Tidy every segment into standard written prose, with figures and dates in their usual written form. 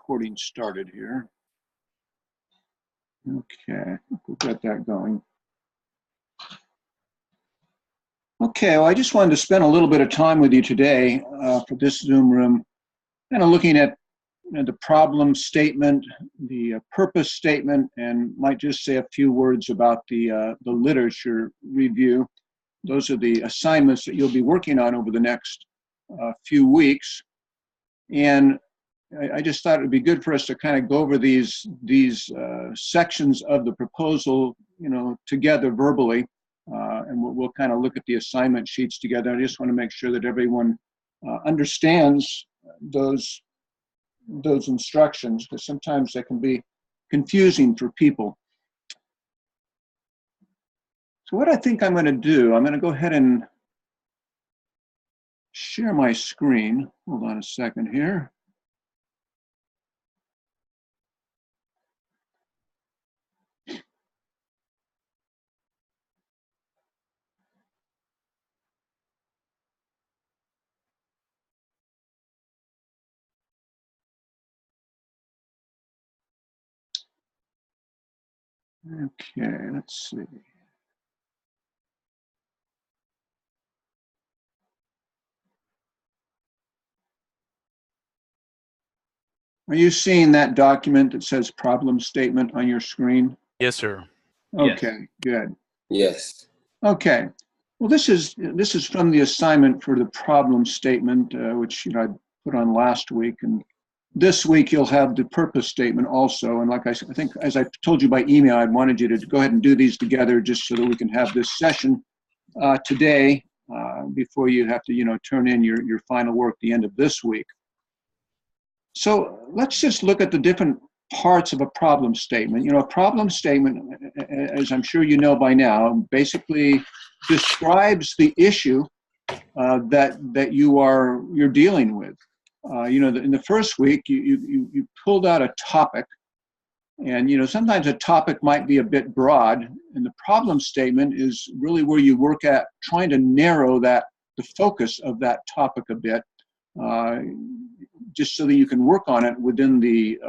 recording started here. Okay, we'll get that going. Okay, well, I just wanted to spend a little bit of time with you today for this Zoom room, kind of looking at the problem statement, the purpose statement, and might just say a few words about the literature review. Those are the assignments that you'll be working on over the next few weeks. And I just thought it would be good for us to kind of go over these sections of the proposal, together verbally, and we'll kind of look at the assignment sheets together. I just want to make sure that everyone understands those instructions, because sometimes they can be confusing for people. So what I think I'm going to do, I'm going to go ahead and share my screen. Hold on a second here. Okay, let's see. Are you seeing that document that says problem statement on your screen? Yes, sir. Okay, Yes. good. Yes. Okay. Well, this is from the assignment for the problem statement, which I put on last week, and this week you'll have the purpose statement also. And like I think, as I told you by email, I wanted you to go ahead and do these together just so that we can have this session today before you have to turn in your final work at the end of this week. So let's just look at the different parts of a problem statement. A problem statement, as I'm sure you know by now, basically describes the issue that you're dealing with. In the first week, you pulled out a topic, and sometimes a topic might be a bit broad, and the problem statement is really where you work at trying to narrow the focus of that topic a bit, just so that you can work on it within the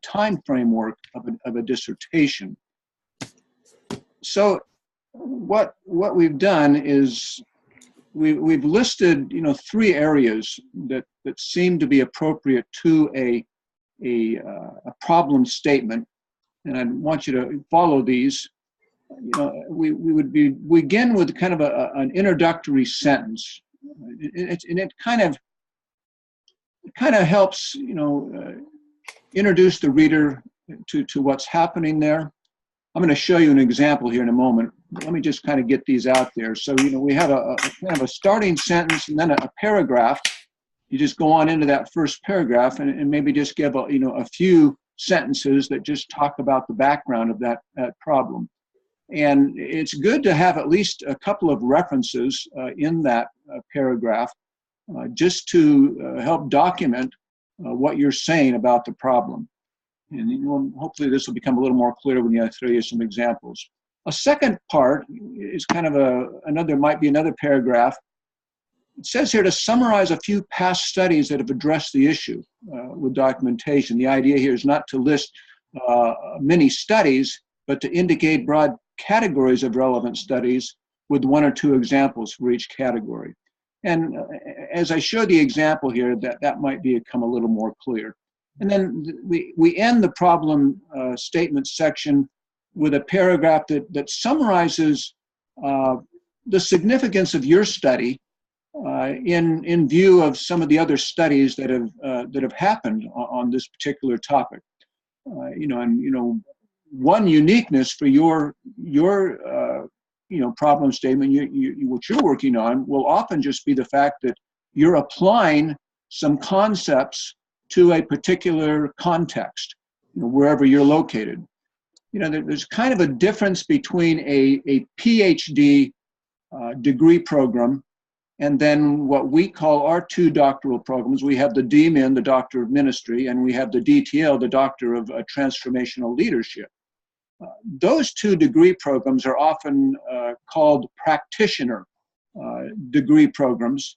time framework of a dissertation. So what we've done is we've listed three areas that seem to be appropriate to a problem statement, and I want you to follow these. We would begin with kind of an introductory sentence, and it kind of helps introduce the reader to what's happening there. I'm going to show you an example here in a moment. Let me just kind of get these out there. So we have a kind of a starting sentence and then a paragraph. You just go on into that first paragraph and maybe just give a few sentences that just talk about the background of that problem. And it's good to have at least a couple of references in that paragraph just to help document what you're saying about the problem. And hopefully this will become a little more clear when I throw you some examples. A second part is kind of might be another paragraph. It says here to summarize a few past studies that have addressed the issue with documentation. The idea here is not to list many studies, but to indicate broad categories of relevant studies with one or two examples for each category. And as I show the example here, that might become a little more clear. And then we end the problem statement section with a paragraph that summarizes the significance of your study in view of some of the other studies that have happened on this particular topic. One uniqueness for your problem statement, what you're working on, will often just be the fact that you're applying some concepts to a particular context, wherever you're located. There's kind of a difference between a PhD degree program and then what we call our two doctoral programs. We have the DMin, the Doctor of Ministry, and we have the DTL, the Doctor of Transformational Leadership. Those two degree programs are often called practitioner degree programs,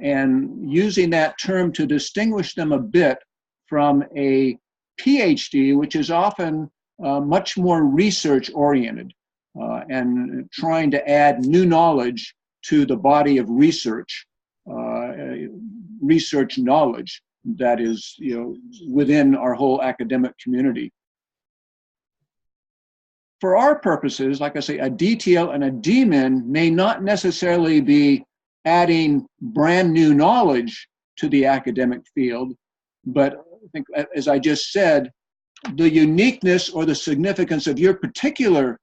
and using that term to distinguish them a bit from a PhD, which is often much more research-oriented and trying to add new knowledge to the body of research, research knowledge that is, within our whole academic community. For our purposes, like I say, a DTL and a DMin may not necessarily be adding brand new knowledge to the academic field, but I think, as I just said, the uniqueness or the significance of your particular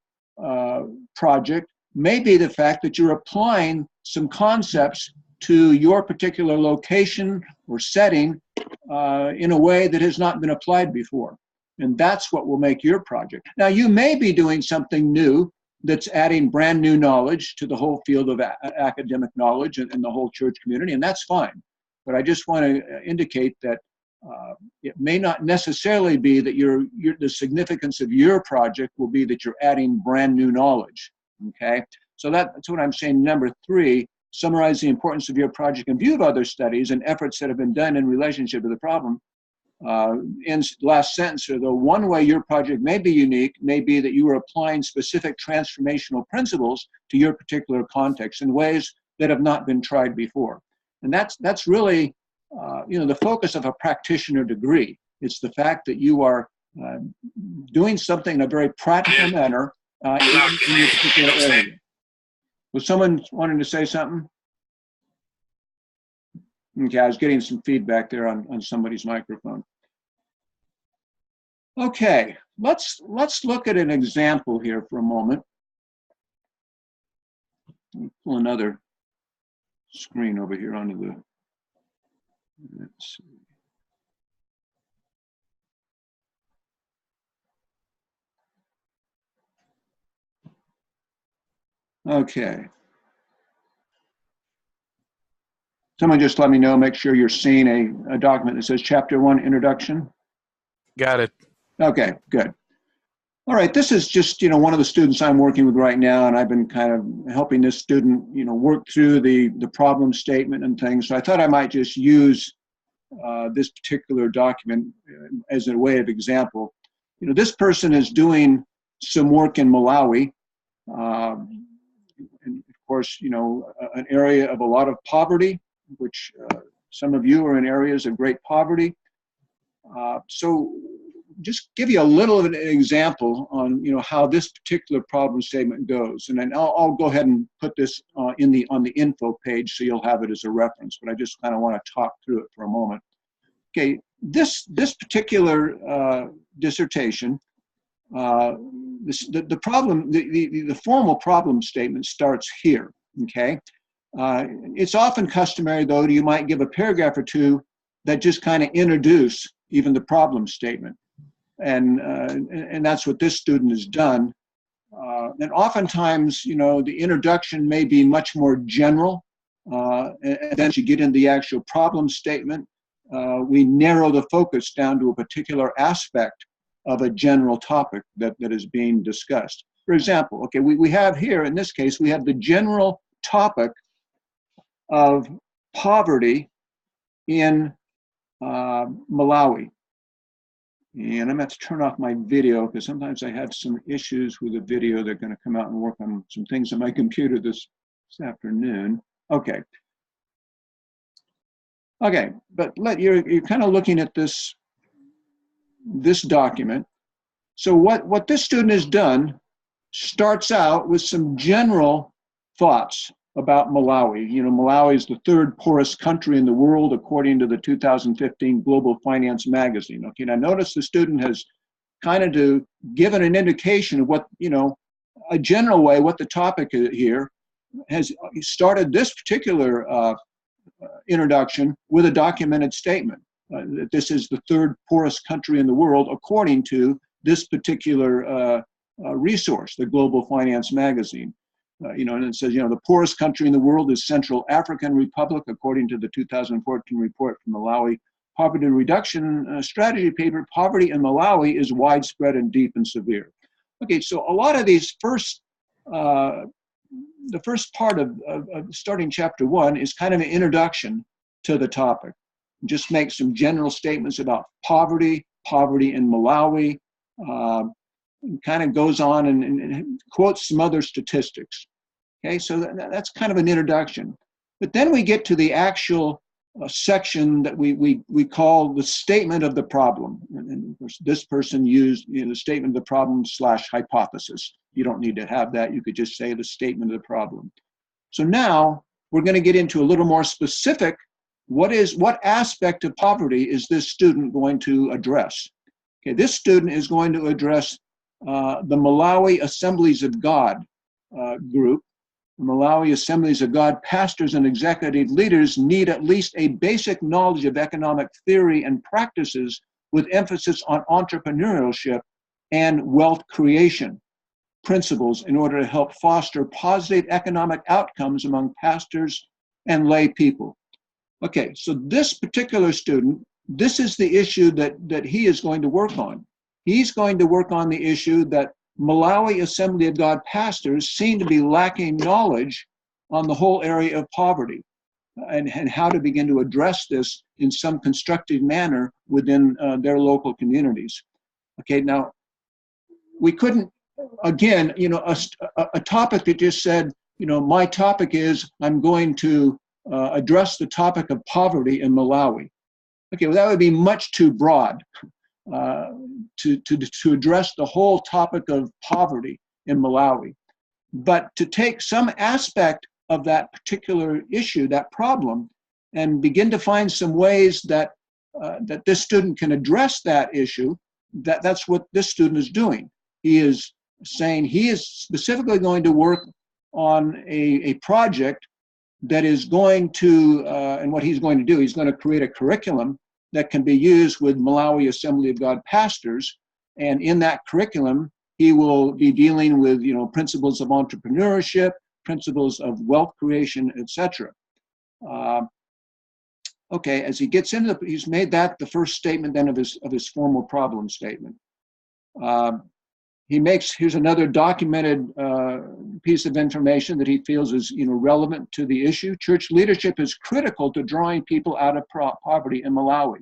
project may be the fact that you're applying some concepts to your particular location or setting in a way that has not been applied before. And that's what will make your project. Now, you may be doing something new that's adding brand new knowledge to the whole field of academic knowledge and the whole church community, and that's fine. But I just want to indicate that it may not necessarily be that the significance of your project will be that you're adding brand new knowledge, okay? So that's what I'm saying. Number 3, summarize the importance of your project in view of other studies and efforts that have been done in relationship to the problem. In last sentence, though, one way your project may be unique may be that you are applying specific transformational principles to your particular context in ways that have not been tried before. And that's really the focus of a practitioner degree. It's the fact that you are doing something in a very practical manner in your particular area. Was someone wanting to say something? Okay, I was getting some feedback there on somebody's microphone. Okay, let's look at an example here for a moment. Let me pull another screen over here onto the, let's see. Okay. Someone just let me know, make sure you're seeing a document that says Chapter 1 Introduction. Got it. Okay, good. All right, this is just, one of the students I'm working with right now, and I've been kind of helping this student, work through the problem statement and things. So I thought I might just use this particular document as a way of example. This person is doing some work in Malawi, and of course, an area of a lot of poverty, which some of you are in areas of great poverty. So just give you a little of an example on how this particular problem statement goes, and then I'll go ahead and put this on the info page so you'll have it as a reference. But I just kind of want to talk through it for a moment. Okay, this particular dissertation, the formal problem statement starts here. Okay, it's often customary though you might give a paragraph or two that just kind of introduce even the problem statement. And that's what this student has done. And oftentimes, the introduction may be much more general. And then as you get into the actual problem statement, we narrow the focus down to a particular aspect of a general topic that is being discussed. For example, okay, we have here, in this case, we have the general topic of poverty in Malawi. And I'm going to have to turn off my video because sometimes I have some issues with the video. They're going to come out and work on some things on my computer this afternoon. Okay. Okay, but you're kind of looking at this document. So what this student has done starts out with some general thoughts about Malawi. Malawi is the 3rd poorest country in the world, according to the 2015 Global Finance magazine. Okay, now notice the student has kind of given an indication of what, a general way, what the topic here has started this particular introduction with a documented statement. That this is the 3rd poorest country in the world, according to this particular resource, the Global Finance magazine. And it says, the poorest country in the world is Central African Republic, according to the 2014 report from Malawi Poverty Reduction Strategy paper. Poverty in Malawi is widespread and deep and severe. Okay, so a lot of these the first part of starting Chapter 1 is kind of an introduction to the topic. just makes some general statements about poverty in Malawi, kind of goes on and quotes some other statistics. Okay, so that's kind of an introduction. But then we get to the actual section that we call the statement of the problem. And of course, this person used the statement of the problem / hypothesis. You don't need to have that. You could just say the statement of the problem. So now we're going to get into a little more specific. What aspect of poverty is this student going to address? Okay, this student is going to address the Malawi Assemblies of God group. The Malawi Assemblies of God pastors and executive leaders need at least a basic knowledge of economic theory and practices with emphasis on entrepreneurship and wealth creation principles in order to help foster positive economic outcomes among pastors and lay people. Okay, so this particular student, this is the issue that he is going to work on. He's going to work on the issue that Malawi Assembly of God pastors seem to be lacking knowledge on the whole area of poverty and how to begin to address this in some constructive manner within their local communities. Okay, now we couldn't, again, a topic that just said, my topic is I'm going to address the topic of poverty in Malawi. Okay, well, that would be much too broad. To address the whole topic of poverty in Malawi. But to take some aspect of that particular issue, that problem, and begin to find some ways that this student can address that issue, that's what this student is doing. He is saying he is specifically going to work on a project that is going to, and what he's going to do, he's going to create a curriculum that can be used with Malawi Assembly of God pastors. And in that curriculum, he will be dealing with, principles of entrepreneurship, principles of wealth creation, etc. Okay, as he gets into he's made that the first statement then of his formal problem statement. Here's another documented piece of information that he feels is relevant to the issue. Church leadership is critical to drawing people out of poverty in Malawi.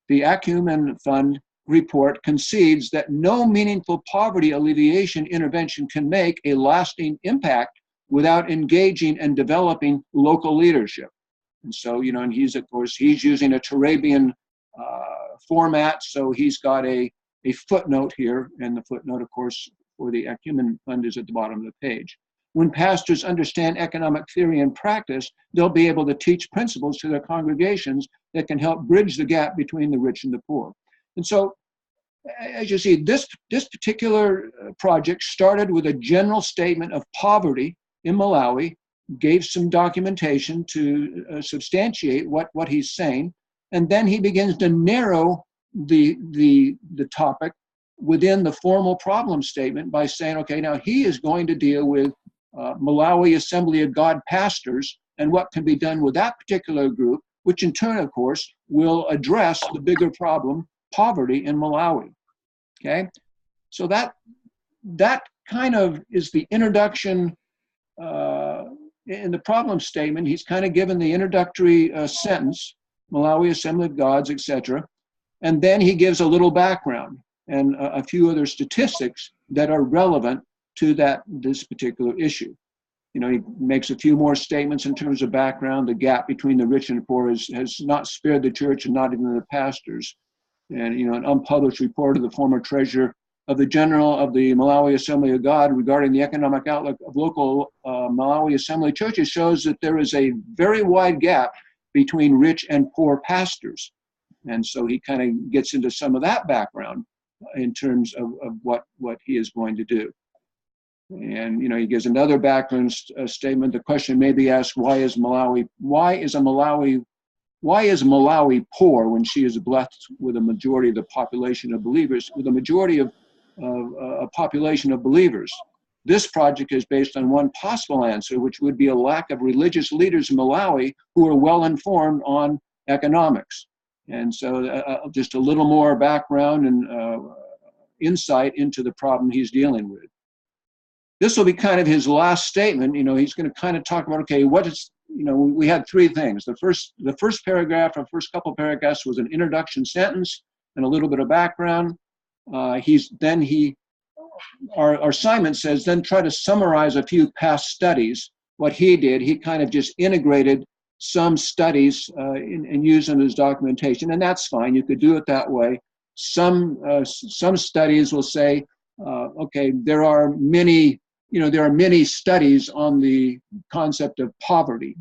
The Acumen Fund report concedes that no meaningful poverty alleviation intervention can make a lasting impact without engaging and developing local leadership. And so, and he's using a Turabian format, so he's got a footnote here, and the footnote, of course, for the Acumen Fund is at the bottom of the page. When pastors understand economic theory and practice, they'll be able to teach principles to their congregations that can help bridge the gap between the rich and the poor. And so, as you see, this particular project started with a general statement of poverty in Malawi, gave some documentation to substantiate what he's saying, and then he begins to narrow the topic within the formal problem statement by saying, okay, now he is going to deal with Malawi Assembly of God pastors and what can be done with that particular group, which in turn, of course, will address the bigger problem, poverty in Malawi. Okay, so that kind of is the introduction. In the problem statement, he's kind of given the introductory sentence, Malawi Assembly of Gods, etc. And then he gives a little background and a few other statistics that are relevant to this particular issue. He makes a few more statements in terms of background. The gap between the rich and the poor has not spared the church and not even the pastors. And an unpublished report of the former treasurer of the General of the Malawi Assembly of God regarding the economic outlook of local Malawi Assembly churches shows that there is a very wide gap between rich and poor pastors. And so he kind of gets into some of that background in terms of what he is going to do. And he gives another background statement. The question may be asked: Why is Malawi poor when she is blessed with a majority of the population of believers? With a majority of a population of believers, this project is based on one possible answer, which would be a lack of religious leaders in Malawi who are well informed on economics. And so, just a little more background and insight into the problem he's dealing with. This will be kind of his last statement. He's going to kind of talk about, okay, what is we had three things. The first paragraph, or first couple paragraphs, was an introduction sentence and a little bit of background. Our assignment says, then try to summarize a few past studies. What he did, he kind of just integrated some studies and used in his documentation, and that's fine. You could do it that way. Some studies will say, okay, there are many studies on the concept of poverty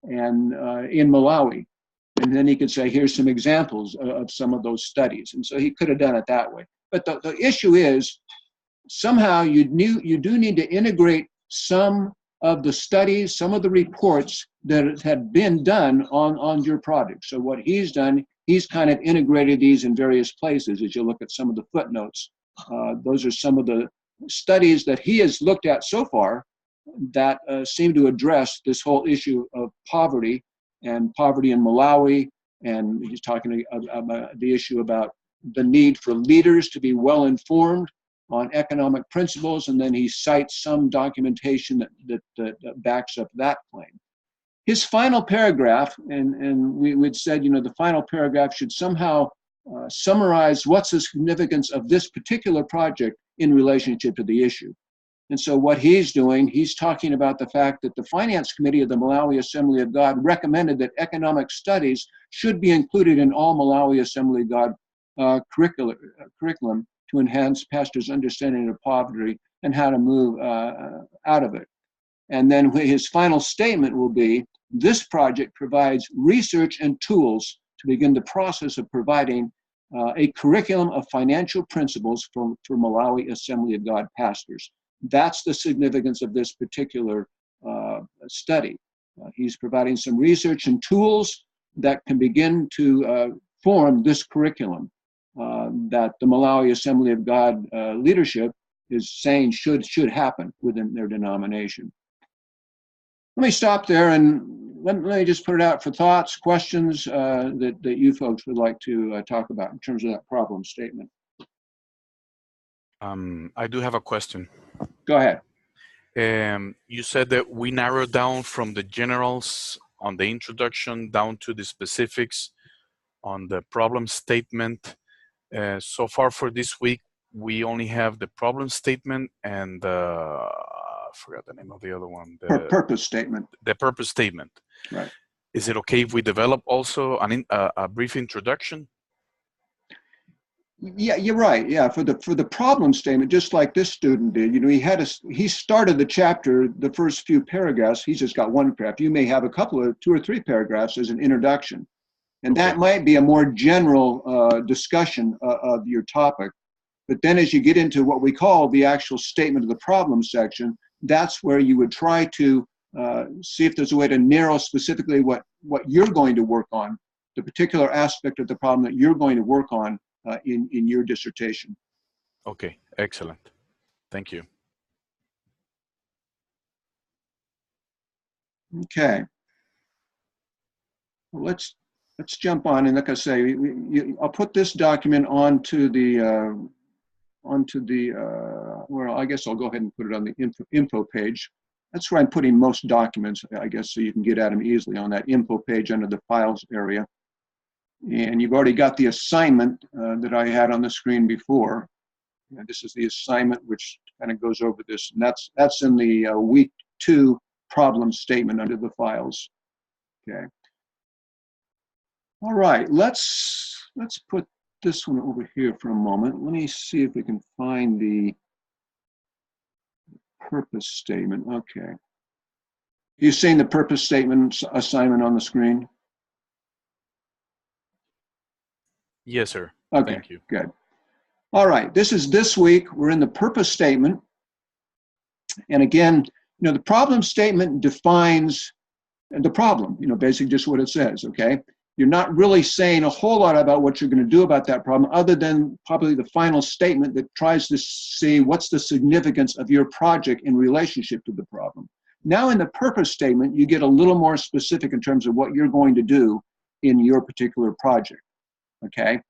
and in Malawi. And then he could say, here's some examples of some of those studies. And so he could have done it that way. But the issue is, somehow you do need to integrate some of the studies, some of the reports that had been done on your project. So what he's done, he's kind of integrated these in various places. As you look at some of the footnotes, those are some of the studies that he has looked at so far that seem to address this whole issue of poverty and poverty in Malawi. And he's talking about the issue about the need for leaders to be well informed on economic principles, and then he cites some documentation that backs up that claim. His final paragraph, and we'd said, the final paragraph should somehow summarize what's the significance of this particular project in relationship to the issue. And so what he's doing, he's talking about the fact that the Finance Committee of the Malawi Assembly of God recommended that economic studies should be included in all Malawi Assembly of God curriculum to enhance pastors' understanding of poverty and how to move out of it. And then his final statement will be, this project provides research and tools to begin the process of providing a curriculum of financial principles for Malawi Assembly of God pastors. That's the significance of this particular study. He's providing some research and tools that can begin to form this curriculum that the Malawi Assembly of God leadership is saying should happen within their denomination. Let me stop there and let me just put it out for thoughts, questions that you folks would like to talk about in terms of that problem statement. I do have a question. Go ahead. You said that we narrowed down from the generals on the introduction down to the specifics on the problem statement. So far for this week, we only have the problem statement and I forgot the name of the other one. The purpose statement. The purpose statement. Right. Is it okay if we develop also a brief introduction? Yeah, you're right. Yeah, for the problem statement, just like this student did, he started the chapter, the first few paragraphs. He's just got one paragraph. You may have a couple of 2 or 3 paragraphs as an introduction, and that might be a more general discussion of your topic. But then, as you get into what we call the actual statement of the problem section, that's where you would try to see if there's a way to narrow specifically what you're going to work on, the particular aspect of the problem that you're going to work on in your dissertation. Okay, excellent. Thank you. Okay. Well, let's jump on, and like I say, I'll put this document onto the well, I guess I'll go ahead and put it on the info page. That's where I'm putting most documents, I guess, so you can get at them easily on that info page under the files area. And you've already got the assignment that I had on the screen before. And this is the assignment which kind of goes over this. And that's in the week 2 problem statement under the files. Okay. All right, let's put this one over here for a moment. Let me see if we can find the purpose statement. Okay. You seeing the purpose statement assignment on the screen? Yes, sir. Okay, thank you. Good. All right, this week. We're in the purpose statement. And again, the problem statement defines the problem, basically just what it says, okay? You're not really saying a whole lot about what you're going to do about that problem, other than probably the final statement that tries to see what's the significance of your project in relationship to the problem. Now in the purpose statement, you get a little more specific in terms of what you're going to do in your particular project, okay?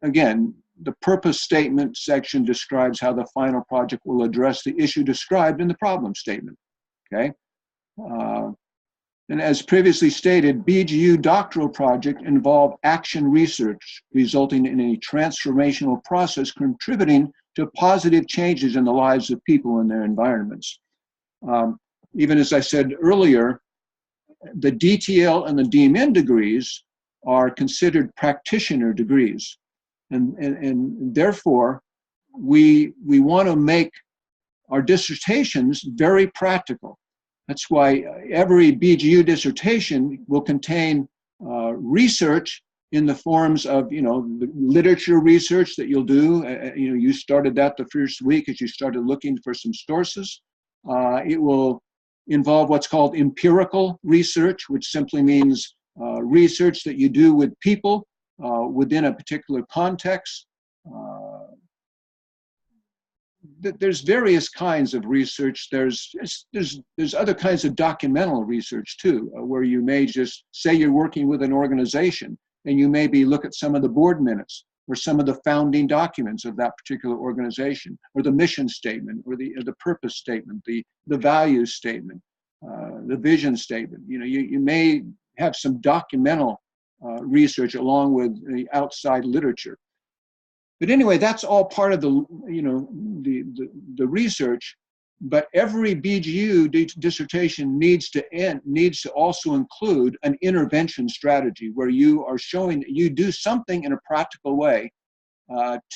Again, the purpose statement section describes how the final project will address the issue described in the problem statement, okay? Uh, and as previously stated, BGU doctoral project involved action research, resulting in a transformational process contributing to positive changes in the lives of people and their environments. Even as I said earlier, the DTL and the DMin degrees are considered practitioner degrees. And therefore, we want to make our dissertations very practical. That's why every BGU dissertation will contain research in the forms of, the literature research that you'll do. You started that the first week as you started looking for some sources. It will involve what's called empirical research, which simply means research that you do with people within a particular context. There's various kinds of research. There's other kinds of documental research too, where you may just say you're working with an organization and you maybe look at some of the board minutes or some of the founding documents of that particular organization, or the mission statement, or the purpose statement, the value statement, the vision statement. You may have some documental research along with the outside literature. But anyway, that's all part of the research. But every BGU dissertation needs to also include an intervention strategy where you are showing that you do something in a practical way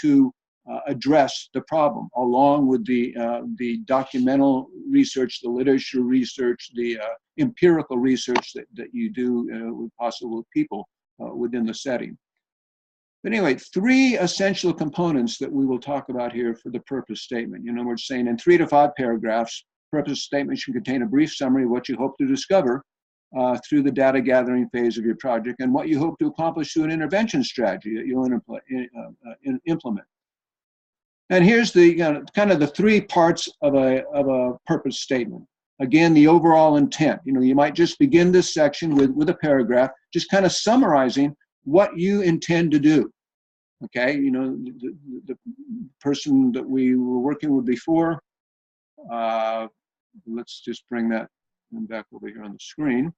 to address the problem, along with the documental research, the literature research, the empirical research that you do with possible people within the setting. But anyway, 3 essential components that we will talk about here for the purpose statement. We're saying in 3 to 5 paragraphs, purpose statement should contain a brief summary of what you hope to discover through the data gathering phase of your project and what you hope to accomplish through an intervention strategy that you'll implement. And here's the kind of the 3 parts of a purpose statement. Again, the overall intent. You might just begin this section with a paragraph, just kind of summarizing what you intend to do. Okay, the person that we were working with before, let's just bring that back over here on the screen.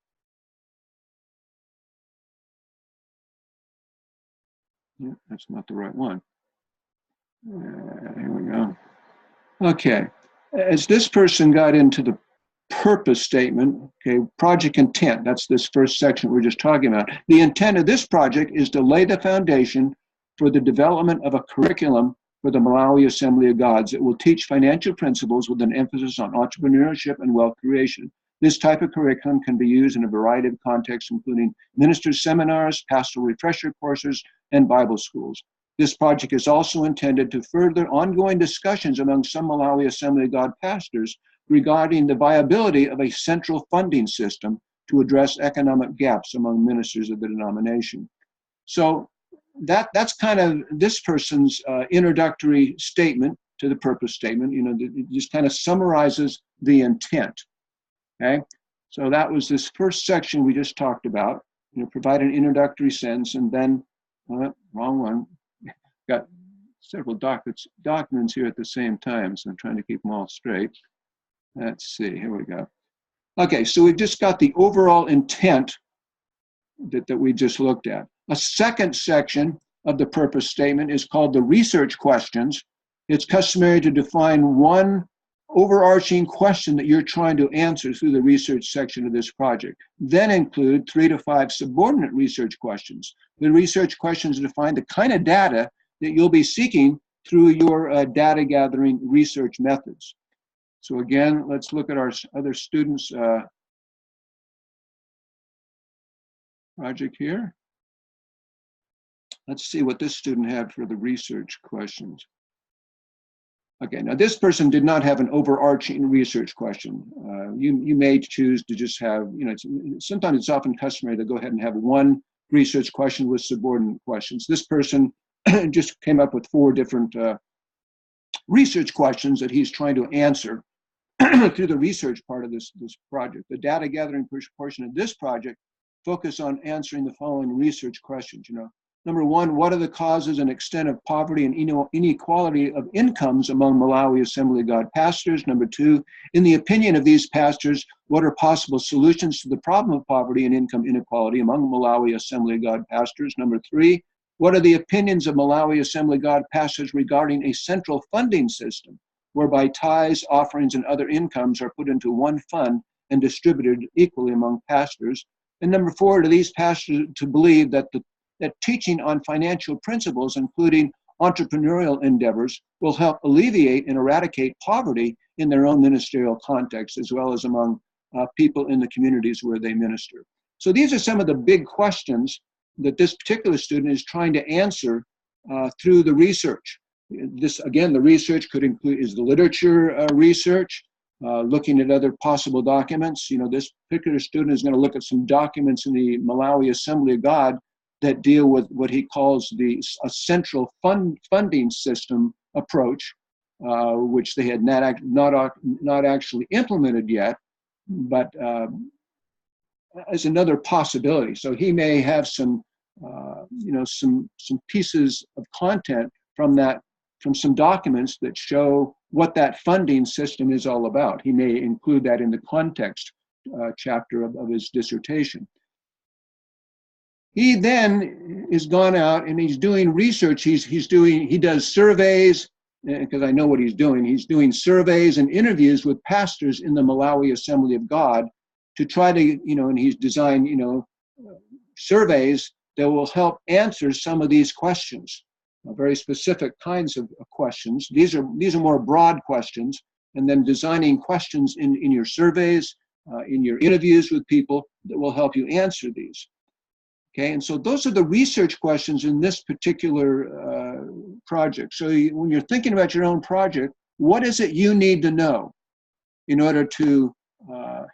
Yeah, that's not the right one. Here we go. Okay, as this person got into the purpose statement, okay, project intent, that's this first section we're just talking about. The intent of this project is to lay the foundation for the development of a curriculum for the Malawi Assembly of Gods that will teach financial principles with an emphasis on entrepreneurship and wealth creation. This type of curriculum can be used in a variety of contexts, including ministers' seminars, pastoral refresher courses, and Bible schools. This project is also intended to further ongoing discussions among some Malawi Assembly of God pastors regarding the viability of a central funding system to address economic gaps among ministers of the denomination. So that's kind of this person's introductory statement to the purpose statement. It just kind of summarizes the intent. Okay, so that was this first section we just talked about. Provide an introductory sentence, and then wrong one. Got several documents here at the same time, so I'm trying to keep them all straight. Let's see, here we go. Okay, so we've just got the overall intent that we just looked at. A second section of the purpose statement is called the research questions. It's customary to define one overarching question that you're trying to answer through the research section of this project. Then include 3 to 5 subordinate research questions. The research questions define the kind of data that you'll be seeking through your data gathering research methods. So again, let's look at our other students' project here. Let's see what this student had for the research questions. Okay, now this person did not have an overarching research question. You may choose to just have, sometimes it's often customary to go ahead and have one research question with subordinate questions. This person just came up with 4 different research questions that he's trying to answer through the research part of this project. The data gathering portion of this project focus on answering the following research questions. Number one, what are the causes and extent of poverty and inequality of incomes among Malawi Assembly of God pastors? Number two, in the opinion of these pastors, what are possible solutions to the problem of poverty and income inequality among Malawi Assembly of God pastors? Number three, what are the opinions of Malawi Assembly of God pastors regarding a central funding system whereby tithes, offerings, and other incomes are put into one fund and distributed equally among pastors? And number four, do these pastors to believe that teaching on financial principles, including entrepreneurial endeavors, will help alleviate and eradicate poverty in their own ministerial context, as well as among people in the communities where they minister? So these are some of the big questions that this particular student is trying to answer through the research. This, again, the research could include is the literature research, looking at other possible documents. You know, this particular student is going to look at some documents in the Malawi Assembly of God that deal with what he calls a central funding system approach, which they had not actually implemented yet, but as another possibility. So he may have some pieces of content from some documents that show what that funding system is all about. He may include that in the context chapter of his dissertation. He then is gone out and he's doing research. He does surveys, because I know what he's doing. He's doing surveys and interviews with pastors in the Malawi Assembly of God to try to, and he's designed, surveys that will help answer some of these questions, very specific kinds of questions. These are more broad questions, and then designing questions in your surveys, in your interviews with people that will help you answer these. Okay, and so those are the research questions in this particular project. So when you're thinking about your own project, what is it you need to know in order to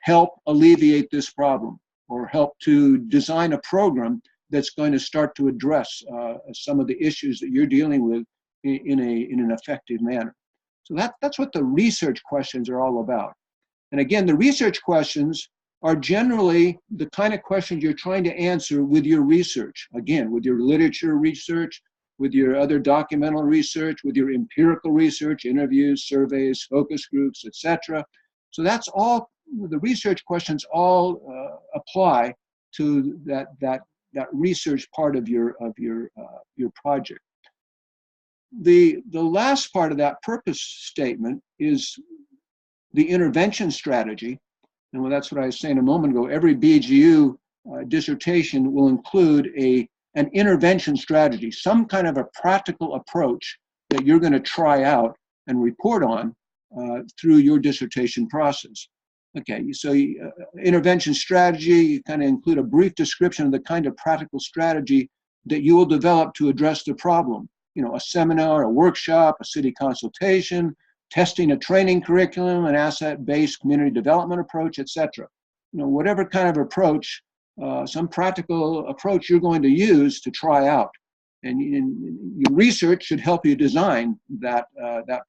help alleviate this problem, or help to design a program that's going to start to address some of the issues that you're dealing with in an effective manner? So that's what the research questions are all about. And again, the research questions are generally the kind of questions you're trying to answer with your research. Again, with your literature research, with your other documental research, with your empirical research, interviews, surveys, focus groups, etc. So that's all, the research questions all apply to that research part of your project. The last part of that purpose statement is the intervention strategy. And that's what I was saying a moment ago. Every BGU dissertation will include an intervention strategy, some kind of a practical approach that you're going to try out and report on through your dissertation process. Okay, so intervention strategy, you kind of include a brief description of the kind of practical strategy that you will develop to address the problem. A seminar, a workshop, a city consultation, testing a training curriculum, an asset-based community development approach, etc. Whatever kind of approach, some practical approach you're going to use to try out. And your research should help you design that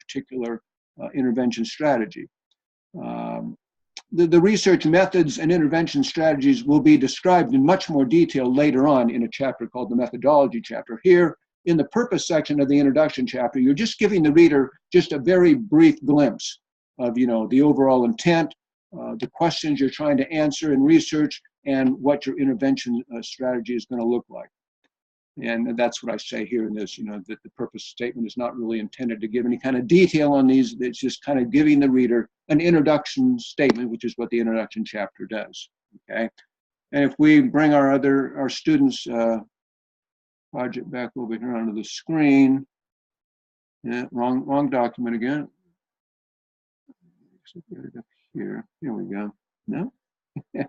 particular intervention strategy. The research methods and intervention strategies will be described in much more detail later on in a chapter called the methodology chapter. Here, in the purpose section of the introduction chapter, you're just giving the reader just a very brief glimpse of, the overall intent, the questions you're trying to answer in research, and what your intervention strategy is going to look like. And that's what I say here in this, that the purpose statement is not really intended to give any kind of detail on these. It's just kind of giving the reader an introduction statement, which is what the introduction chapter does. Okay. And if we bring our students' project back over here onto the screen. Yeah, wrong document again. Get it up here. Here we go. No? Where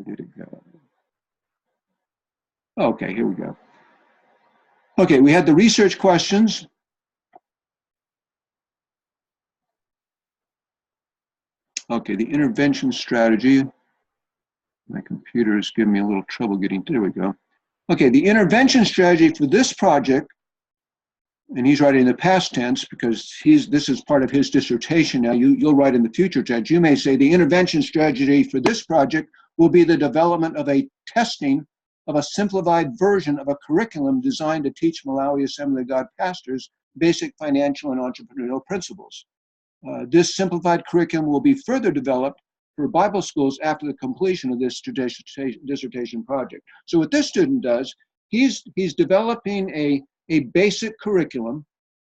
did it go? Okay, here we go. Okay, we had the research questions. Okay, the intervention strategy. My computer is giving me a little trouble getting, there we go. Okay, the intervention strategy for this project, and he's writing in the past tense because this is part of his dissertation now. You'll write in the future tense. You may say the intervention strategy for this project will be the development of a testing of a simplified version of a curriculum designed to teach Malawi Assembly of God pastors basic financial and entrepreneurial principles. This simplified curriculum will be further developed for Bible schools after the completion of this dissertation project. So what this student does, he's developing a basic curriculum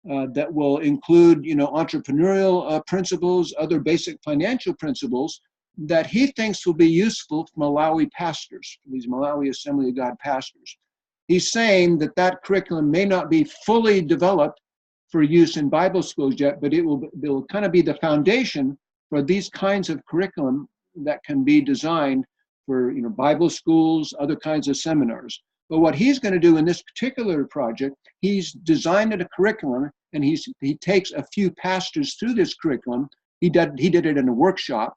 that will include, entrepreneurial principles, other basic financial principles that he thinks will be useful for Malawi pastors, these Malawi Assembly of God pastors. He's saying that that curriculum may not be fully developed for use in Bible schools yet, but it will kind of be the foundation for these kinds of curriculum that can be designed for Bible schools, other kinds of seminars. But what he's going to do in this particular project, he's designed a curriculum, and he takes a few pastors through this curriculum. He did it in a workshop,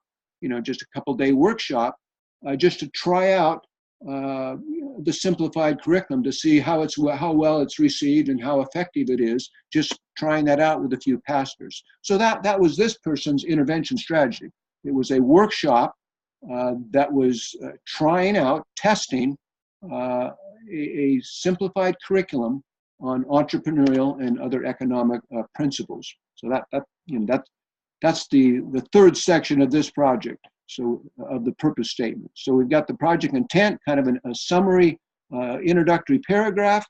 just a couple-day workshop, just to try out the simplified curriculum to see how well it's received and how effective it is, just trying that out with a few pastors. So that was this person's intervention strategy. It was a workshop that was trying out, testing a simplified curriculum on entrepreneurial and other economic principles. So that's the third section of this project. So of the purpose statement. So we've got the project intent, kind of a summary introductory paragraph.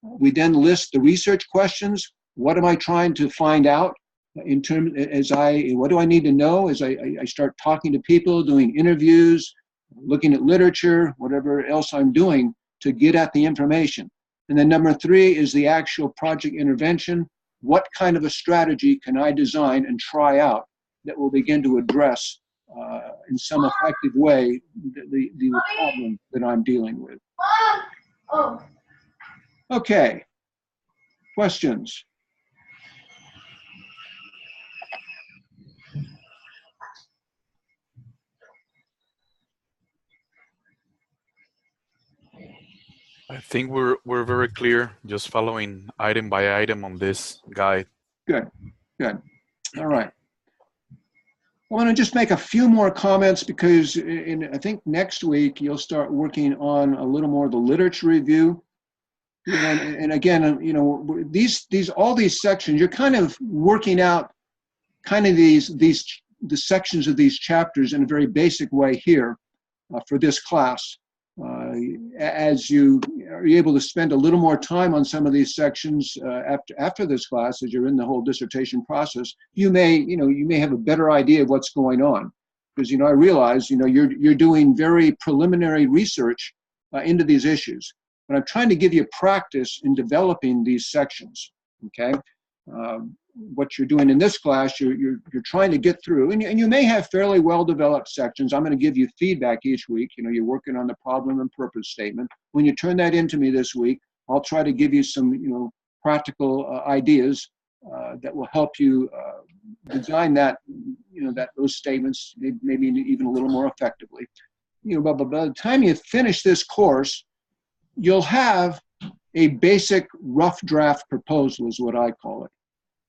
We then list the research questions. What am I trying to find out what do I need to know as I start talking to people, doing interviews, looking at literature, whatever else I'm doing to get at the information. And then number 3 is the actual project intervention. What kind of a strategy can I design and try out that will begin to address in some effective way the problem that I'm dealing with. Okay, questions? I think we're very clear, just following item by item on this guide. Good. All right. I want to just make a few more comments because I think next week you'll start working on a little more of the literature review. And again, all these sections, you're kind of working out kind of the sections of these chapters in a very basic way here for this class. As you are able to spend a little more time on some of these sections after this class, as you're in the whole dissertation process, you may have a better idea of what's going on, because I realize you're doing very preliminary research into these issues, but I'm trying to give you practice in developing these sections. Okay. What you're doing in this class, you're trying to get through, and you may have fairly well-developed sections. I'm going to give you feedback each week. You're working on the problem and purpose statement. When you turn that into me this week, I'll try to give you some, practical ideas that will help you design those statements, maybe even a little more effectively. But by the time you finish this course, you'll have a basic rough draft proposal, is what I call it.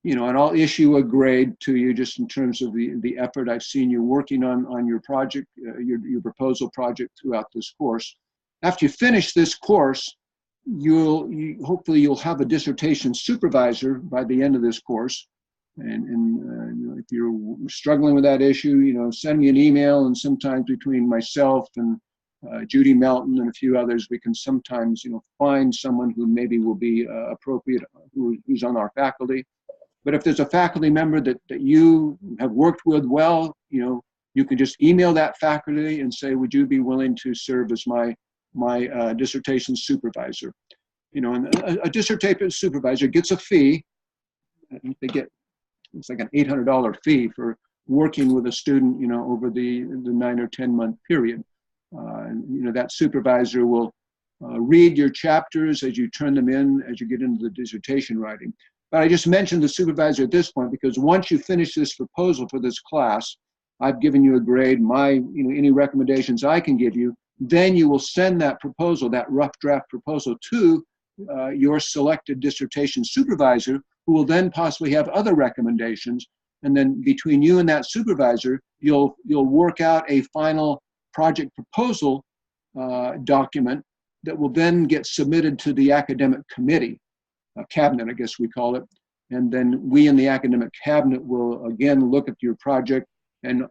And I'll issue a grade to you just in terms of the effort I've seen you working on your project, your proposal project throughout this course. After you finish this course, hopefully you'll have a dissertation supervisor by the end of this course. And if you're struggling with that issue, send me an email, and sometimes between myself and Judy Melton and a few others, we can sometimes find someone who maybe will be appropriate, who's on our faculty. But if there's a faculty member that you have worked with well, you can just email that faculty and say, would you be willing to serve as my dissertation supervisor? And a dissertation supervisor gets a fee. I think it's like an $800 fee for working with a student, over the 9 or 10 month period. That supervisor will read your chapters as you turn them in, as you get into the dissertation writing. But I just mentioned the supervisor at this point because once you finish this proposal for this class, I've given you a grade, any recommendations I can give you, then you will send that proposal, that rough draft proposal, to your selected dissertation supervisor, who will then possibly have other recommendations. And then between you and that supervisor, you'll work out a final project proposal document that will then get submitted to the academic committee, cabinet, I guess we call it. And then we in the academic cabinet will again look at your project, and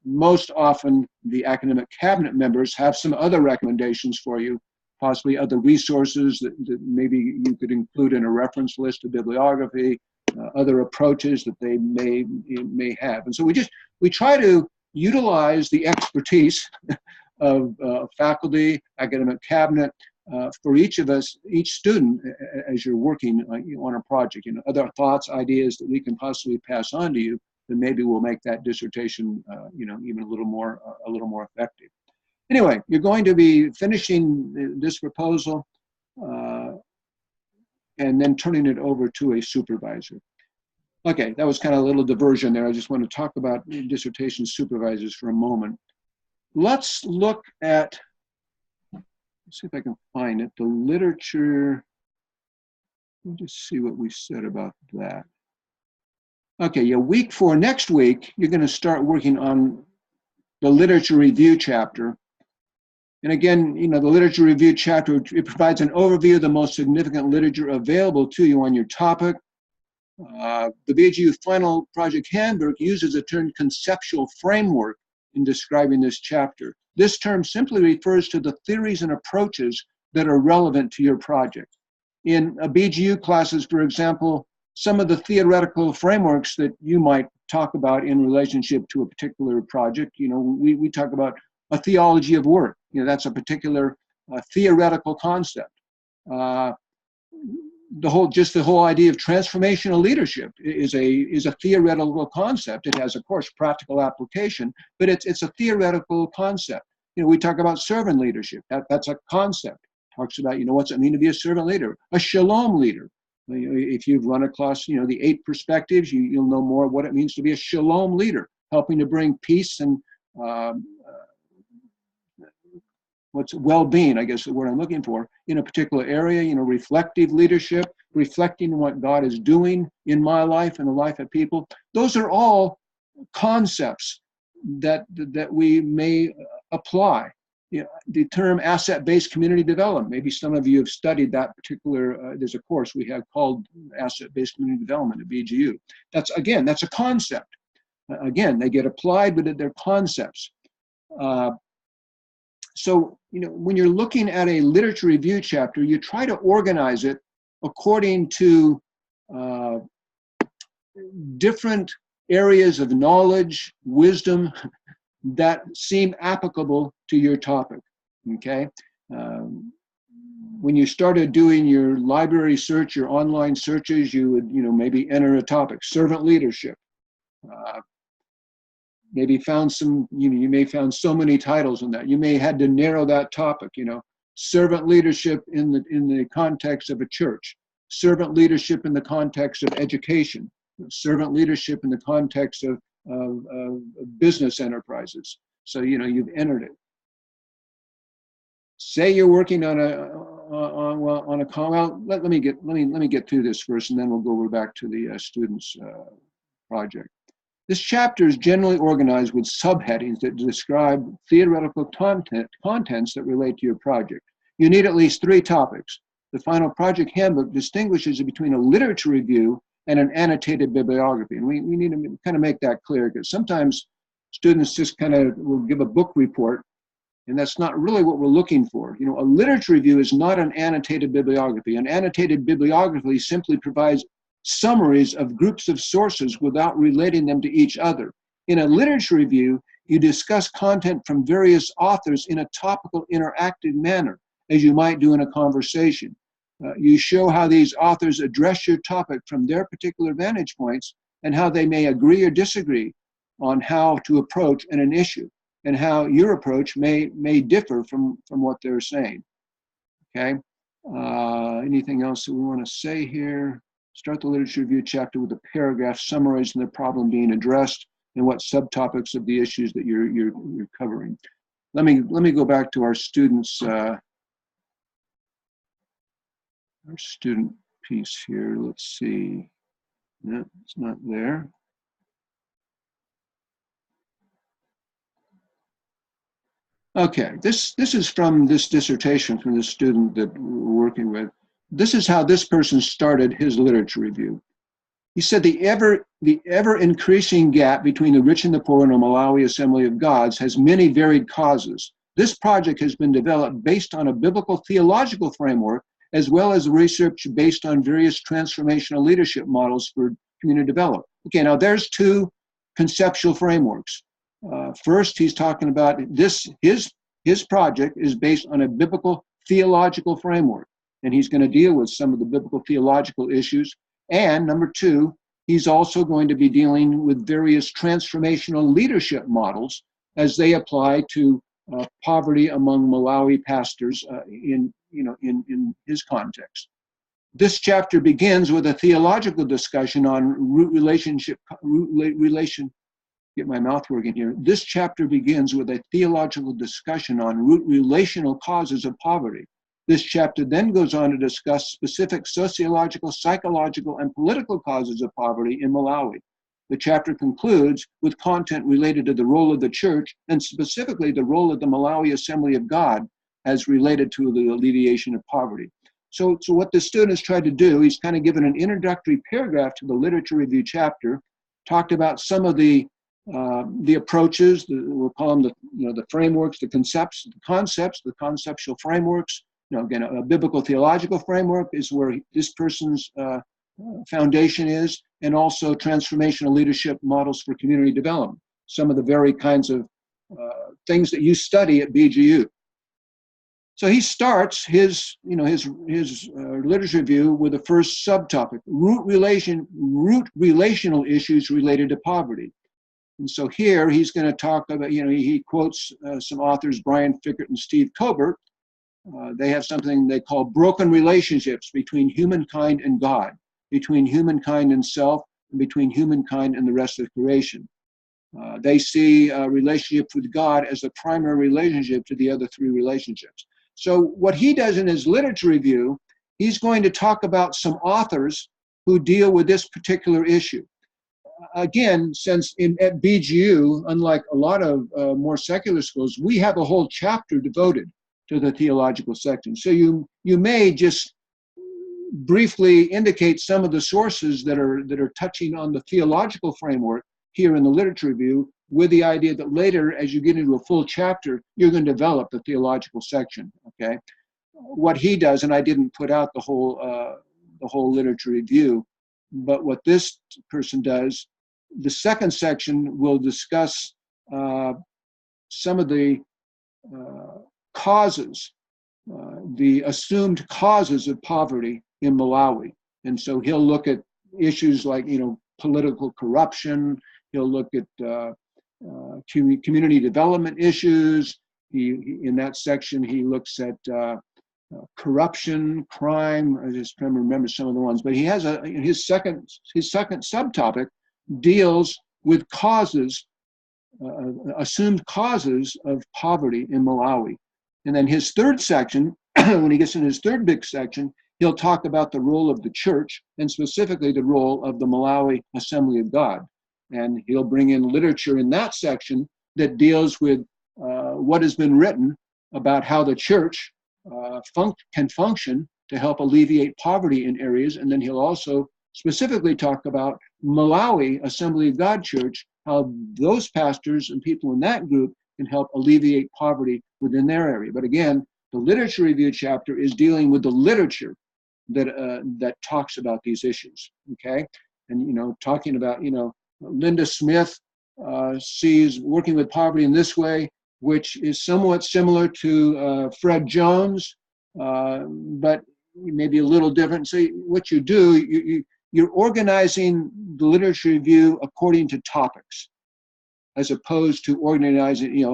most often the academic cabinet members have some other recommendations for you, possibly other resources that maybe you could include in a reference list of bibliography, other approaches that they may have. And so we try to utilize the expertise of faculty, academic cabinet, for each of us, each student, as you're working on a project. Other thoughts, ideas that we can possibly pass on to you, then maybe we'll make that dissertation, even a little more effective. Anyway, you're going to be finishing this proposal and then turning it over to a supervisor. Okay, that was kind of a little diversion there. I just want to talk about dissertation supervisors for a moment. Let's look at, let's see if I can find it, the literature. Let me just see what we said about that. Okay, yeah, week 4, next week, you're going to start working on the literature review chapter. And again, the literature review chapter, it provides an overview of the most significant literature available to you on your topic. The BGU final project handbook uses the term conceptual framework in describing this chapter. This term simply refers to the theories and approaches that are relevant to your project. In BGU classes, for example, some of the theoretical frameworks that you might talk about in relationship to a particular project, we talk about a theology of work. That's a particular theoretical concept. The whole idea of transformational leadership is a theoretical concept. It has, of course, practical application, but it's a theoretical concept. We talk about servant leadership. That's a concept. Talks about, what's it mean to be a servant leader? A shalom leader. If you've run across, the 8 perspectives, you'll know more what it means to be a shalom leader, helping to bring peace and what's well-being, I guess, the word I'm looking for, in a particular area. Reflective leadership, reflecting what God is doing in my life and the life of people. Those are all concepts that we may apply. The term asset-based community development, maybe some of you have studied that particular, there's a course we have called asset-based community development at BGU. That's a concept. Again, they get applied, but they're concepts. So, when you're looking at a literature review chapter, you try to organize it according to different areas of knowledge, wisdom, that seem applicable to your topic, okay? When you started doing your library search, your online searches, you would, maybe enter a topic, servant leadership. Maybe found some, you may found so many titles in that. You may had to narrow that topic, servant leadership in the context of a church, servant leadership in the context of education, servant leadership in the context of business enterprises. So, you've entered it. Say you're working on let me get through this first, and then we'll go back to the students' project. This chapter is generally organized with subheadings that describe theoretical contents that relate to your project. You need at least 3 topics. The final project handbook distinguishes between a literature review and an annotated bibliography. And we need to kind of make that clear, because sometimes students just kind of will give a book report, and that's not really what we're looking for. A literature review is not an annotated bibliography. An annotated bibliography simply provides summaries of groups of sources without relating them to each other. In a literature review, you discuss content from various authors in a topical, interactive manner, as you might do in a conversation. You show how these authors address your topic from their particular vantage points, and how they may agree or disagree on how to approach an issue, and how your approach may differ from what they're saying. Okay. Anything else that we want to say here? Start the literature review chapter with a paragraph summarizing the problem being addressed and what subtopics of the issues that you're covering. Let me go back to our students. Our student piece here. Let's see. No, it's not there. Okay, this is from this dissertation from the student that we're working with. This is how this person started his literature review. He said the ever increasing gap between the rich and the poor in the Malawi Assembly of Gods has many varied causes. This project has been developed based on a biblical theological framework, as well as research based on various transformational leadership models for community development. Okay, now there's two conceptual frameworks. First, he's talking about this, his project is based on a biblical theological framework, and he's going to deal with some of the biblical theological issues. And number two, he's also going to be dealing with various transformational leadership models as they apply to poverty among Malawi pastors in his context. This chapter begins with a theological discussion on get my mouth working here. This chapter begins with a theological discussion on root relational causes of poverty. This chapter then goes on to discuss specific sociological, psychological, and political causes of poverty in Malawi. The chapter concludes with content related to the role of the church, and specifically the role of the Malawi Assembly of God as related to the alleviation of poverty. So what the student has tried to do, he's kind of given an introductory paragraph to the literature review chapter, talked about some of the approaches, we'll call them the frameworks, the conceptual frameworks. Again, a biblical theological framework is where this person's foundation is, and also transformational leadership models for community development. Some of the very kinds of things that you study at BGU. So he starts his literature review with the first subtopic: root relational issues related to poverty. And so here he's going to talk about, he quotes some authors, Brian Fickert and Steve Colbert. They have something they call broken relationships between humankind and God, between humankind and self, and between humankind and the rest of creation. They see a relationship with God as a primary relationship to the other three relationships. So what he does in his literature review, he's going to talk about some authors who deal with this particular issue. Again, since at BGU, unlike a lot of more secular schools, we have a whole chapter devoted to the theological section. So you may just briefly indicate some of the sources that are touching on the theological framework here in the literature review, with the idea that later, as you get into a full chapter, you're going to develop the theological section. Okay, what he does, and I didn't put out the whole literature review, but what this person does, the second section will discuss some of the causes, the assumed causes of poverty in Malawi. And so he'll look at issues like, political corruption. He'll look at community development issues. In that section, he looks at corruption, crime. I just trying to remember some of the ones. But he has his second subtopic deals with causes, assumed causes of poverty in Malawi. And then his third section, when he gets in his third big section, he'll talk about the role of the church, and specifically the role of the Malawi Assembly of God. And he'll bring in literature in that section that deals with what has been written about how the church can function to help alleviate poverty in areas. And then he'll also specifically talk about Malawi Assembly of God Church, how those pastors and people in that group can help alleviate poverty within their area. But again, the literature review chapter is dealing with the literature that talks about these issues. Okay, and talking about Linda Smith sees working with poverty in this way, which is somewhat similar to Fred Jones, but maybe a little different. So what you do, you're organizing the literature review according to topics, as opposed to organizing,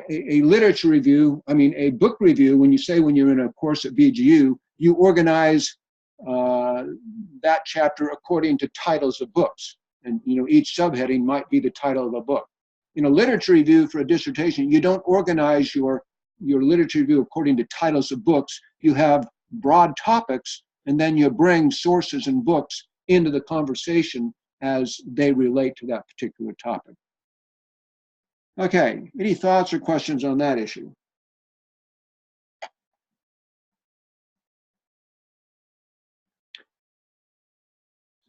a literature review, a book review. When you're in a course at BGU, you organize that chapter according to titles of books. And each subheading might be the title of a book. In a literature review for a dissertation, you don't organize your literature review according to titles of books. You have broad topics, and then you bring sources and books into the conversation as they relate to that particular topic. Okay, any thoughts or questions on that issue?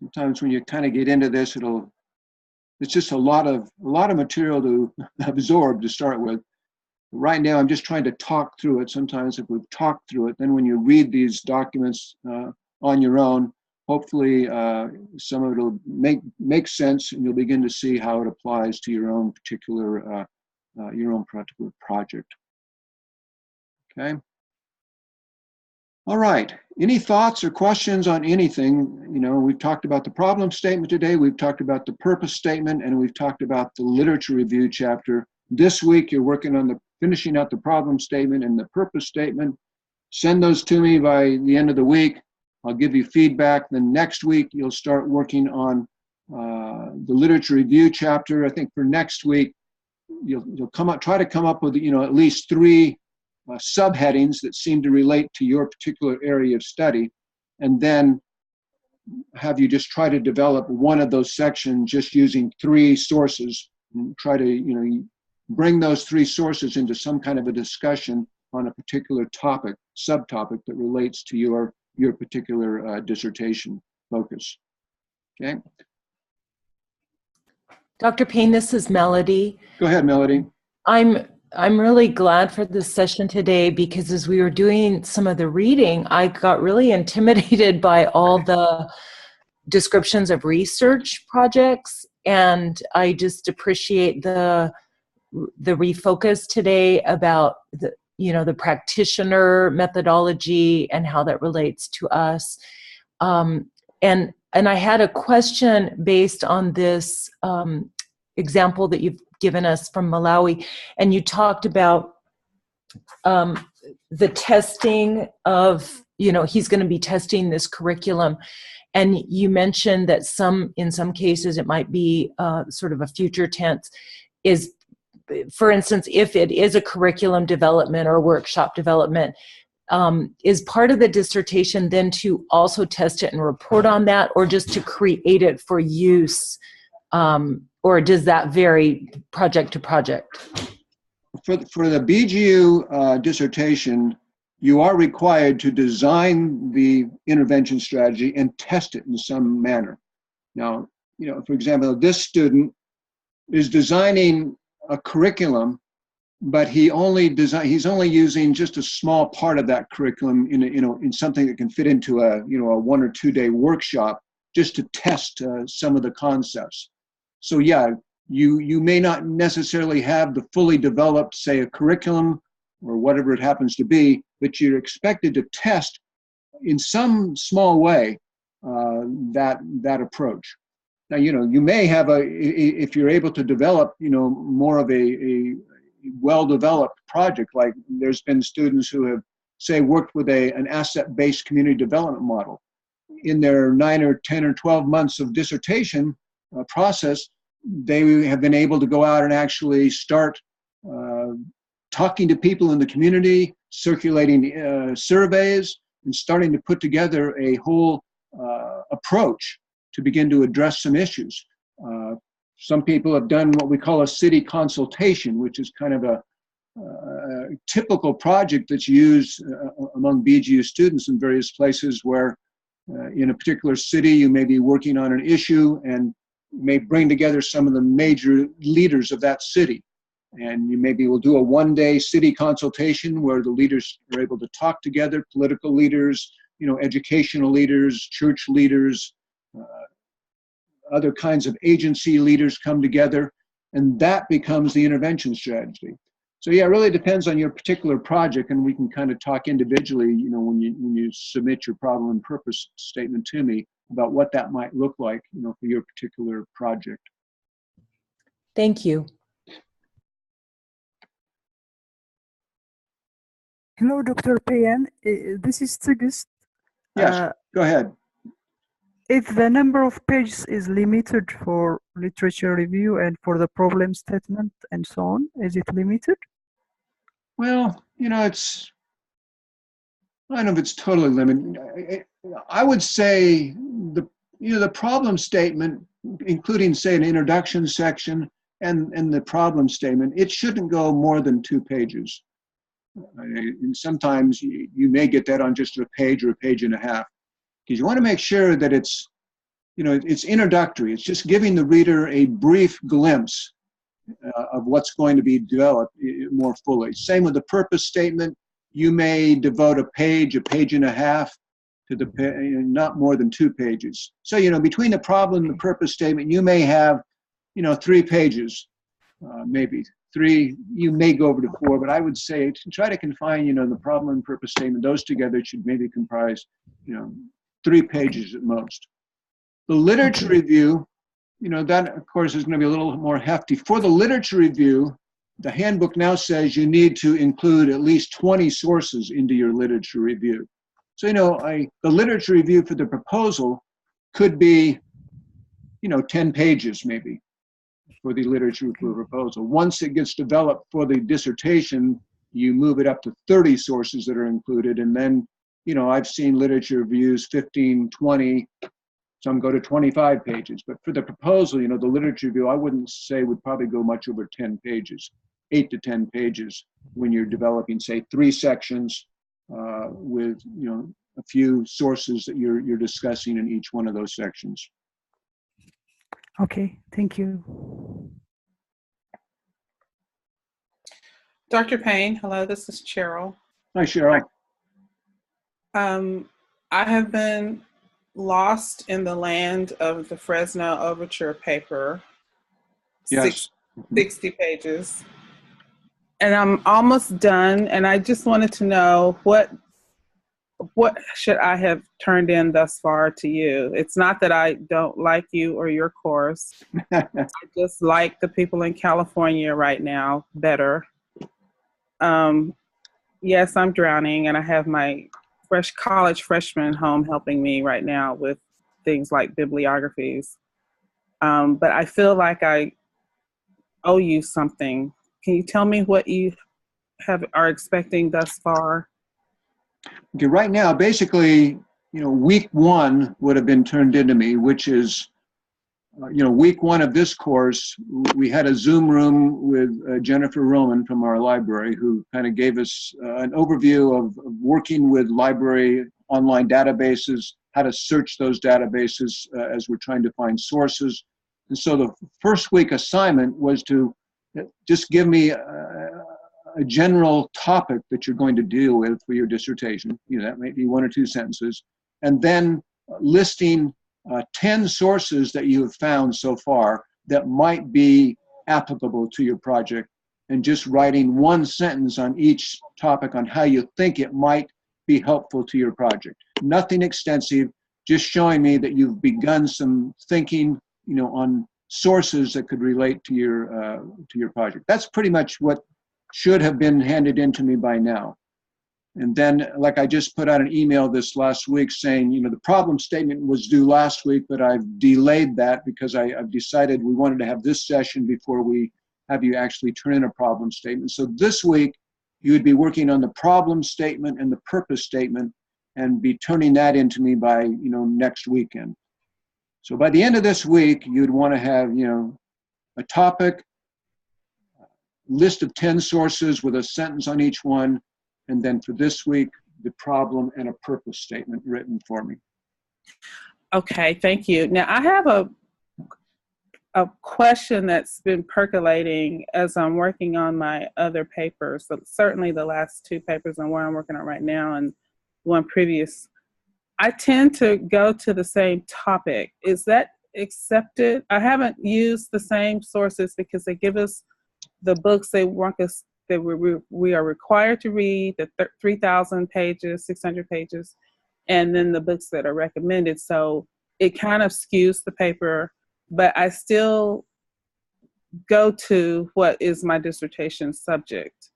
Sometimes when you kind of get into this, it's just a lot of material to absorb to start with. Right now, I'm just trying to talk through it. Sometimes if we've talked through it, then when you read these documents on your own, hopefully some of it will make sense, and you'll begin to see how it applies to your own particular project. Okay. All right. Any thoughts or questions on anything? You know, we've talked about the problem statement today. We've talked about the purpose statement, and we've talked about the literature review chapter. This week, you're working on finishing out the problem statement and the purpose statement. Send those to me by the end of the week. I'll give you feedback. Then next week, you'll start working on the literature review chapter. I think for next week, you'll try to come up with, you know, at least 3 subheadings that seem to relate to your particular area of study, and then have you just try to develop one of those sections just using 3 sources, and try to, you know, bring those 3 sources into some kind of a discussion on a particular topic, subtopic that relates to your particular dissertation focus. Okay. Dr. Payne, this is Melody. Go ahead, Melody. I'm really glad for this session today, because as we were doing some of the reading, I got really intimidated by all the descriptions of research projects, and I just appreciate the refocus today about the practitioner methodology and how that relates to us. And I had a question based on this example that you've given us from Malawi, and you talked about the testing of, he's going to be testing this curriculum, and you mentioned that in some cases it might be sort of a future tense. For instance, if it is a curriculum development or workshop development, is part of the dissertation then to also test it and report on that, or just to create it for use? Or does that vary project to project? For the BGU dissertation, you are required to design the intervention strategy and test it in some manner. Now, for example, this student is designing a curriculum, but he's only using just a small part of that curriculum in something that can fit into a 1 or 2 day workshop, just to test some of the concepts. So yeah, you may not necessarily have the fully developed, say, a curriculum or whatever it happens to be, but you're expected to test in some small way that approach. Now, you may have if you're able to develop, more of a well-developed project, like there's been students who have, say, worked with an asset-based community development model. In their 9 or 10 or 12 months of dissertation process, they have been able to go out and actually start talking to people in the community, circulating surveys, and starting to put together a whole approach to begin to address some issues. Some people have done what we call a city consultation, which is kind of a typical project that's used among BGU students in various places, where in a particular city you may be working on an issue and may bring together some of the major leaders of that city. And you maybe will do a 1-day city consultation where the leaders are able to talk together, political leaders, educational leaders, church leaders, other kinds of agency leaders come together, and that becomes the intervention strategy. So yeah, it really depends on your particular project, and we can kind of talk individually, when you submit your problem and purpose statement to me, about what that might look like, for your particular project. Thank you. Hello, Dr. Payne. This is Tigist. Yes, go ahead. If the number of pages is limited for literature review and for the problem statement and so on, is it limited? Well, I don't know if it's totally limited. I would say the problem statement, including, say, an introduction section and the problem statement, it shouldn't go more than 2 pages. And sometimes you may get that on just a page or a page and a half, because you want to make sure that it's, it's introductory. It's just giving the reader a brief glimpse of what's going to be developed more fully. Same with the purpose statement. You may devote a page and a half to the, not more than 2 pages. So, between the problem and the purpose statement, you may have, 3 pages, maybe 3, you may go over to 4, but I would say to try to confine, the problem and purpose statement, those together should maybe comprise, 3 pages at most. The literature review, that of course is going to be a little more hefty. For the literature review, the handbook now says you need to include at least 20 sources into your literature review. So, the literature review for the proposal could be, 10 pages maybe for the literature review proposal. Once it gets developed for the dissertation, you move it up to 30 sources that are included. And then, I've seen literature reviews 15, 20, some go to 25 pages. But for the proposal, the literature review, I wouldn't say would probably go much over 10 pages, 8 to 10 pages when you're developing, say, 3 sections with, a few sources that you're discussing in each one of those sections. Okay, thank you. Dr. Payne, hello, this is Cheryl. Hi, Cheryl. I have been lost in the land of the Fresno Overture paper, Yes. 60 pages. And I'm almost done, and I just wanted to know what should I have turned in thus far to you? It's not that I don't like you or your course. I just like the people in California right now better. Yes, I'm drowning, and I have my college freshman home helping me right now with things like bibliographies. But I feel like I owe you something. Can you tell me what you are expecting thus far? Okay, right now, basically, week 1 would have been turned into me, which is, week 1 of this course, we had a Zoom room with Jennifer Roman from our library, who kind of gave us an overview of working with library online databases, how to search those databases as we're trying to find sources. And so the first week assignment was to just give me a general topic that you're going to deal with for your dissertation. That may be 1 or 2 sentences. And then listing 10 sources that you have found so far that might be applicable to your project, and just writing 1 sentence on each topic on how you think it might be helpful to your project. Nothing extensive, just showing me that you've begun some thinking, on sources that could relate to your project. That's pretty much what should have been handed in to me by now. And then, like I just put out an email this last week saying, the problem statement was due last week, but I've delayed that because I've decided we wanted to have this session before we have you actually turn in a problem statement. So this week, you would be working on the problem statement and the purpose statement and be turning that into me by, next weekend. So by the end of this week, you'd want to have, a topic, list of 10 sources with a sentence on each one, and then for this week, the problem and a purpose statement written for me. Okay, thank you. Now I have a question that's been percolating as I'm working on my other papers. So certainly the last 2 papers and one I'm working on right now and one previous. I tend to go to the same topic. Is that accepted? I haven't used the same sources because they give us the books they want us that we are required to read, the 3,000 pages, 600 pages, and then the books that are recommended. So it kind of skews the paper, but I still go to what is my dissertation subject.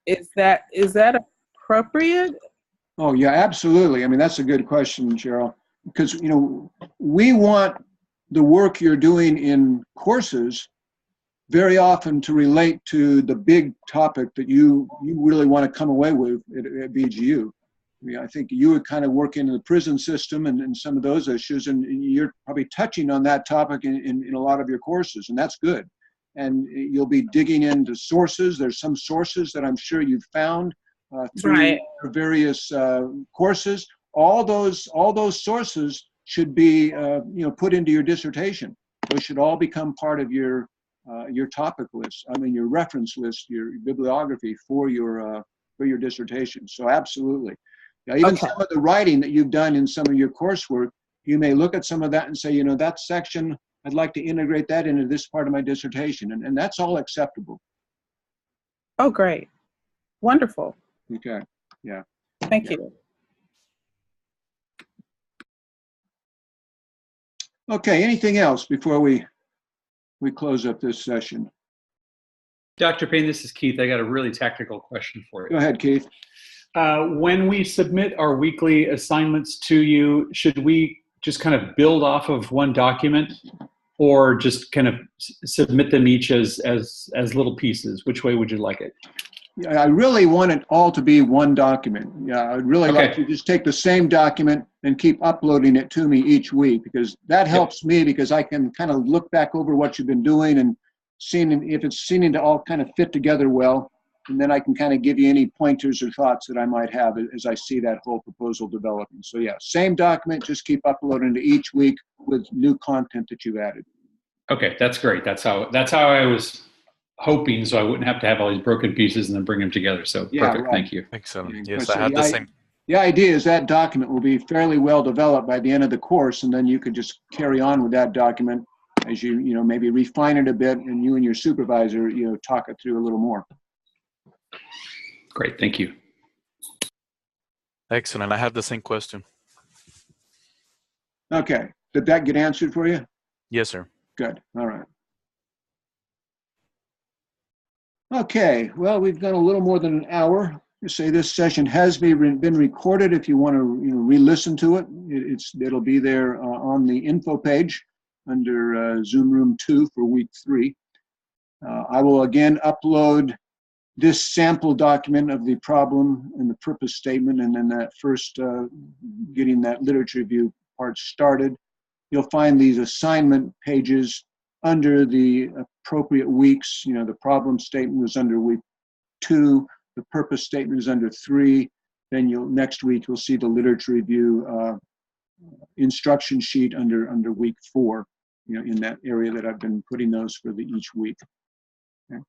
Is that appropriate? Oh, yeah, absolutely. I mean, that's a good question, Cheryl, because, we want the work you're doing in courses very often to relate to the big topic that you really want to come away with at BGU. I mean, I think you were kind of working in the prison system and some of those issues, and you're probably touching on that topic in a lot of your courses, and that's good. and you'll be digging into sources. There's some sources that I'm sure you've found through Right. your various courses. All those sources should be put into your dissertation. Those should all become part of your topic list. I mean, your reference list, your bibliography for your dissertation. So absolutely. Now, even Okay. some of the writing that you've done in some of your coursework, you may look at some of that and say, that section, I'd like to integrate that into this part of my dissertation. And that's all acceptable. Oh, great. Wonderful. Okay. Yeah. Thank you. Okay. Anything else before we close up this session? Dr. Payne, this is Keith. I got a really technical question for you. Go ahead, Keith. When we submit our weekly assignments to you, should we just kind of build off of one document, or just kind of submit them each as little pieces? Which way would you like it? I really want it all to be one document. Yeah, I'd really like to just take the same document and keep uploading it to me each week, because that helps me, because I can kind of look back over what you've been doing and seeing if it's seeming to all kind of fit together well. And then I can kind of give you any pointers or thoughts that I might have as I see that whole proposal developing. So yeah, same document, just keep uploading to each week with new content that you've added. Okay, that's great. That's how I was hoping, so I wouldn't have to have all these broken pieces and then bring them together. So Yeah, perfect. right. Thank you. Excellent. Yeah, Yes, so I had the same. The idea is that document will be fairly well developed by the end of the course, and then you could just carry on with that document as you maybe refine it a bit, and you and your supervisor talk it through a little more. Great. Thank you. Excellent. I have the same question. Okay. Did that get answered for you? Yes, sir. Good. All right. Okay. Well, we've done a little more than an hour. You say this session has been recorded. If you want to re-listen to it, it'll be there on the info page under Zoom Room 2 for week 3. I will again upload this sample document of the problem and the purpose statement, and then that first getting that literature review part started. You'll find these assignment pages under the appropriate weeks. The problem statement was under week 2, the purpose statement is under 3. Then next week you'll see the literature review instruction sheet under week 4. In that area that I've been putting those for each week. Okay.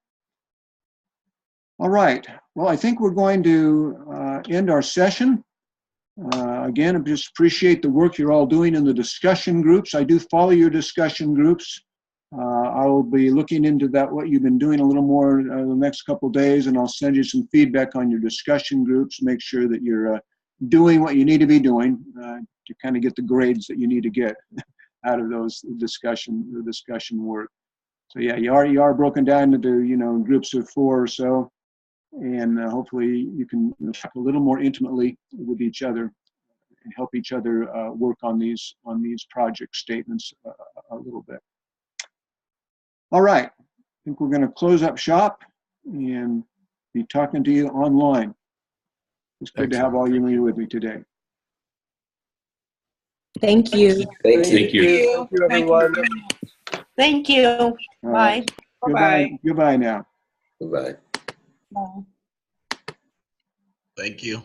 All right. Well, I think we're going to end our session. Again, I just appreciate the work you're all doing in the discussion groups. I do follow your discussion groups. I will be looking into what you've been doing a little more the next couple of days, and I'll send you some feedback on your discussion groups. Make sure that you're doing what you need to be doing to kind of get the grades that you need to get out of those discussion work. So yeah, you are broken down into groups of 4 or so, and hopefully you can talk a little more intimately with each other and help each other work on these project statements a little bit. All right, I think we're going to close up shop and be talking to you online. It's good to have all you with me today. Thank you. Thank you. Thank you, everyone. Thank you. All right. Bye. Bye-bye. Goodbye now. Goodbye. Bye. Thank you.